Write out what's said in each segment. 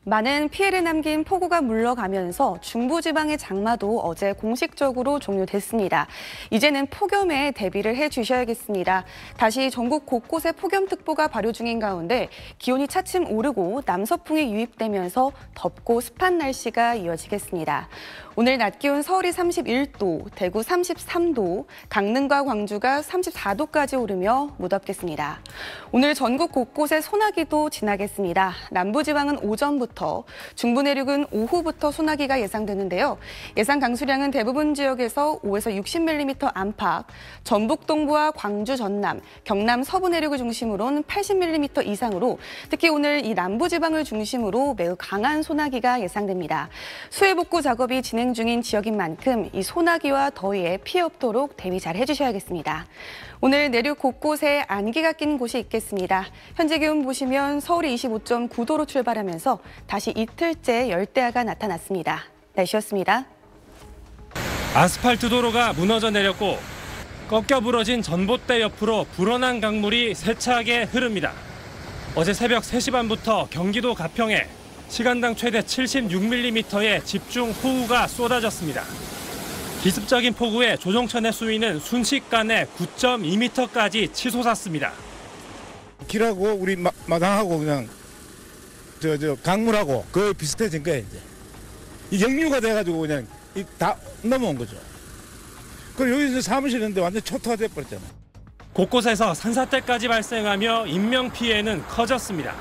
많은 피해를 남긴 폭우가 물러가면서 중부지방의 장마도 어제 공식적으로 종료됐습니다. 이제는 폭염에 대비를 해주셔야겠습니다. 다시 전국 곳곳에 폭염특보가 발효 중인 가운데 기온이 차츰 오르고 남서풍이 유입되면서 덥고 습한 날씨가 이어지겠습니다. 오늘 낮 기온 서울이 31도, 대구 33도, 강릉과 광주가 34도까지 오르며 무덥겠습니다. 오늘 전국 곳곳에 소나기도 지나겠습니다. 남부지방은 오전부터, 중부 내륙은 오후부터 소나기가 예상되는데요. 예상 강수량은 대부분 지역에서 5에서 60mm 안팎, 전북 동부와 광주 전남, 경남 서부 내륙을 중심으로는 80mm 이상으로 특히 오늘 이 남부지방을 중심으로 매우 강한 소나기가 예상됩니다. 수해 복구 작업이 진행 중인 지역인 만큼 이 소나기와 더위에 피해 없도록 대비 잘 해주셔야겠습니다. 오늘 내륙 곳곳에 안개가 낀 곳이 있겠습니다. 현재 기온 보시면 서울이 25.9도로 출발하면서 다시 이틀째 열대야가 나타났습니다. 날씨였습니다. 아스팔트 도로가 무너져 내렸고 꺾여 부러진 전봇대 옆으로 불어난 강물이 세차게 흐릅니다. 어제 새벽 3시 반부터 경기도 가평에 시간당 최대 76mm의 집중 호우가 쏟아졌습니다. 기습적인 폭우에 조정천의 수위는 순식간에 9.2m까지 치솟았습니다. 길하고 우리 마당하고 그냥 강물하고 거의 비슷해진 거예요. 이제 이 역류가 돼가지고 그냥 다 넘어온 거죠. 그리고 여기서 사무실 있는데 완전 초토화 돼버렸잖아요. 곳곳에서 산사태까지 발생하며 인명 피해는 커졌습니다.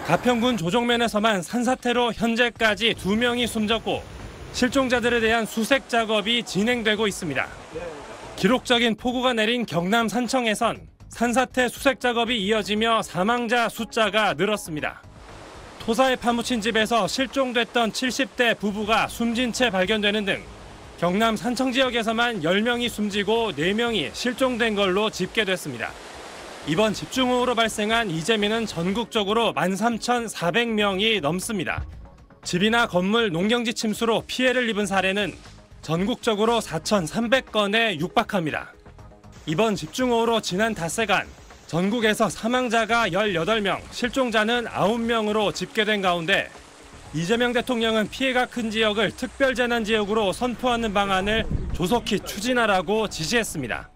가평군 조정면에서만 산사태로 현재까지 2명이 숨졌고 실종자들에 대한 수색 작업이 진행되고 있습니다. 기록적인 폭우가 내린 경남 산청에선 산사태 수색 작업이 이어지며 사망자 숫자가 늘었습니다. 토사에 파묻힌 집에서 실종됐던 70대 부부가 숨진 채 발견되는 등 경남 산청 지역에서만 10명이 숨지고 4명이 실종된 걸로 집계됐습니다. 이번 집중호우로 발생한 이재민은 전국적으로 13,400명이 넘습니다. 집이나 건물, 농경지 침수로 피해를 입은 사례는 전국적으로 4,300건에 육박합니다. 이번 집중호우로 지난 닷새간 전국에서 사망자가 18명, 실종자는 9명으로 집계된 가운데 이재명 대통령은 피해가 큰 지역을 특별재난지역으로 선포하는 방안을 조속히 추진하라고 지시했습니다.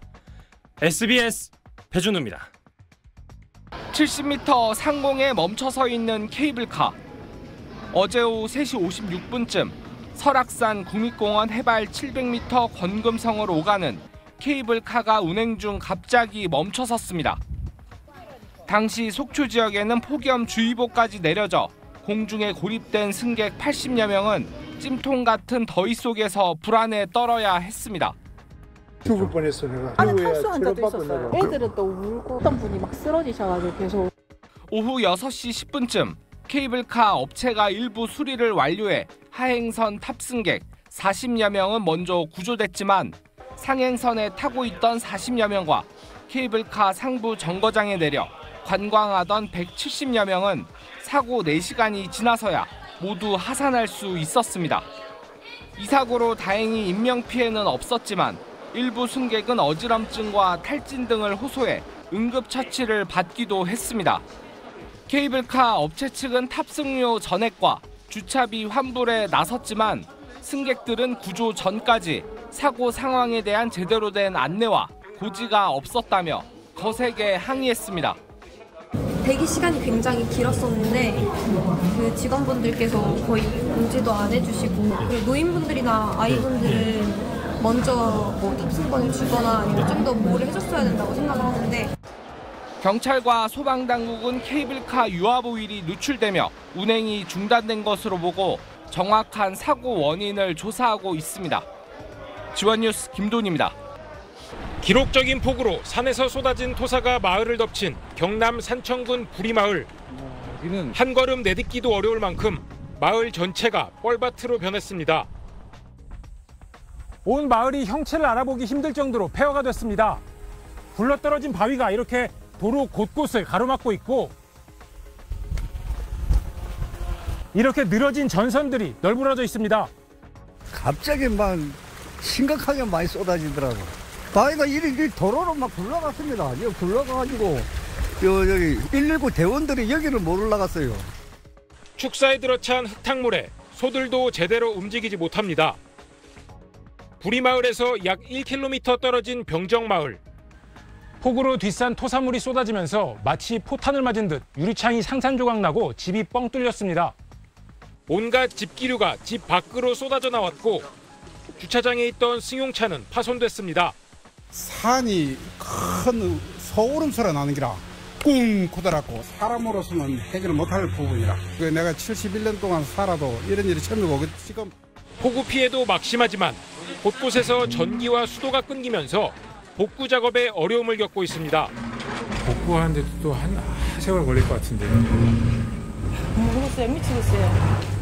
SBS 배준우입니다. 70m 상공에 멈춰서 있는 케이블카. 어제 오후 3시 56분쯤 설악산 국립공원 해발 700m 권금성으로 오가는 케이블카가 운행 중 갑자기 멈춰섰습니다. 당시 속초 지역에는 폭염주의보까지 내려져 공중에 고립된 승객 80여 명은 찜통 같은 더위 속에서 불안에 떨어야 했습니다. 죽을 뻔했어 내가. 안에 탈수 환자도 있었어요. 애들은 또 울고 어떤 분이 막 쓰러지셔가지고 계속. 오후 6시 10분쯤 케이블카 업체가 일부 수리를 완료해 하행선 탑승객 40여 명은 먼저 구조됐지만 상행선에 타고 있던 40여 명과 케이블카 상부 정거장에 내려 관광하던 170여 명은 사고 4시간이 지나서야 모두 하산할 수 있었습니다. 이 사고로 다행히 인명피해는 없었지만 일부 승객은 어지럼증과 탈진 등을 호소해 응급처치를 받기도 했습니다. 케이블카 업체 측은 탑승료 전액과 주차비 환불에 나섰지만 승객들은 구조 전까지 사고 상황에 대한 제대로 된 안내와 고지가 없었다며 거세게 항의했습니다. 대기 시간이 굉장히 길었었는데 그 직원분들께서 거의 공지도 안 해주시고 그리고 노인분들이나 아이분들은 먼저 뭐 탑승권을 주거나 아니면 좀 더 뭐를 해줬어야 된다고 생각을 하는데 경찰과 소방당국은 케이블카 유압 오일이 누출되며 운행이 중단된 것으로 보고 정확한 사고 원인을 조사하고 있습니다. 지원뉴스 김돈입니다. 기록적인 폭우로 산에서 쏟아진 토사가 마을을 덮친 경남 산청군 부리마을. 한 걸음 내딛기도 어려울 만큼 마을 전체가 뻘밭으로 변했습니다. 온 마을이 형체를 알아보기 힘들 정도로 폐허가 됐습니다. 굴러떨어진 바위가 이렇게 도로 곳곳을 가로막고 있고 이렇게 늘어진 전선들이 널브러져 있습니다. 갑자기 막 심각하게 많이 쏟아지더라고. 바위가 이리 도로로 막 굴러갔습니다. 여기 굴러가가지고 여기 119 대원들이 여기를 못 올라갔어요. 축사에 들어찬 흙탕물에 소들도 제대로 움직이지 못합니다. 부리마을에서 약 1km 떨어진 병정마을. 폭우로 뒷산 토사물이 쏟아지면서 마치 포탄을 맞은 듯 유리창이 상산조각 나고 집이 뻥 뚫렸습니다. 온갖 집기류가 집 밖으로 쏟아져 나왔고 주차장에 있던 승용차는 파손됐습니다. 산이 큰 소울음소리 나는 기라 꿍 고달았고 사람으로서는 해결을 못할 부분이라. 내가 71년 동안 살아도 이런 일이 처음이고 지금 폭우 피해도 막심하지만 곳곳에서 전기와 수도가 끊기면서 복구 작업에 어려움을 겪고 있습니다. 복구하는데도 또 한 세월 걸릴 것 같은데요. 모르겠어요. 미치겠어요.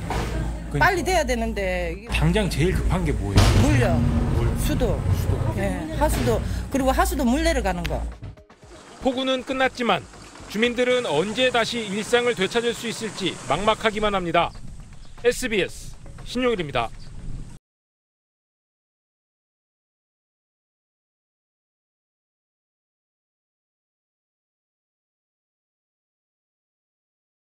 빨리 돼야 되는데. 당장 제일 급한 게 뭐예요? 물요. 수도. 예, 하수도. 그리고 하수도 물 내려가는 거. 폭우는 끝났지만 주민들은 언제 다시 일상을 되찾을 수 있을지 막막하기만 합니다. SBS 신용일입니다.